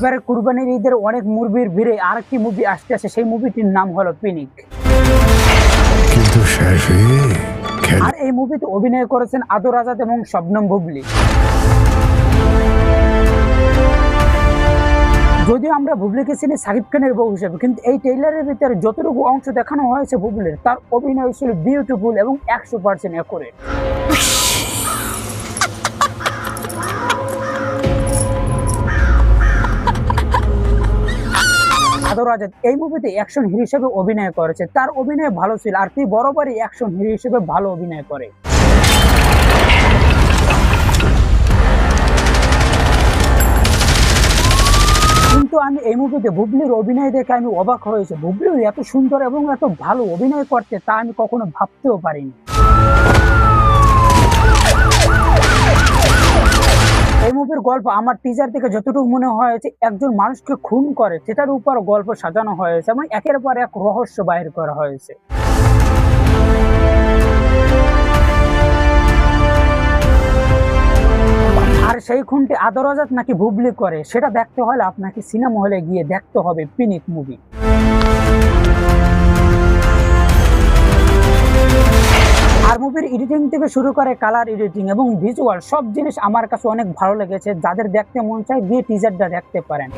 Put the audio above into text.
এবারে কুরবানির ঈদের অনেক মুভির ভিড়ে আরেকটি মুভি আসতেছে, সেই মুভিটির নাম হলো পিনিক। কিন্তু শেষে আর এই মুভিতে অভিনয় করেছেন আদর আজাদ এবং শবনম বুবলি। যদিও আমরা বুবলিকে চিনি সাকিব খানের বউ হিসেবে, কিন্তু এই ট্রেইলারের ভিতরে যতটুকু অংশ দেখানো হয়েছে বুবলির, তার অভিনয় ছিল বিউটিফুল এবং 100% অ্যাকুরেট। আদর আজাদ এই মুভিতে অ্যাকশন হিরো হিসেবে অভিনয় করেছে, তার অভিনয় ভালো ছিল, আর তিনি বরাবরই অ্যাকশন হিরো হিসেবে ভালো অভিনয় করে। কিন্তু আমি এই মুভিতে বুবলির অভিনয় দেখে আমি অবাক হয়েছি। বুবলিও এত সুন্দর এবং এত ভালো অভিনয় করতে তা আমি কখনো ভাবতেও পারিনি। এই মুভির গল্প আমার টিজার থেকে যতটুকু মনে হয়েছে, একজন মানুষকে খুন করে সেটার উপর গল্প সাজানো হয়েছে এবং একের পর এক রহস্য বাইর করা হয়েছে। আর সেই খুনটি আদর আজাদ নাকি বুবলি করে, সেটা দেখতে হলে আপনাকে সিনেমা হলে গিয়ে দেখতে হবে পিনিক মুভি। আর মুভির এডিটিং থেকে শুরু করে কালার এডিটিং এবং ভিজুয়াল সব জিনিস আমার কাছে অনেক ভালো লেগেছে। যাদের দেখতে মন চায় গিয়ে টিজারটা দেখতে পারেন।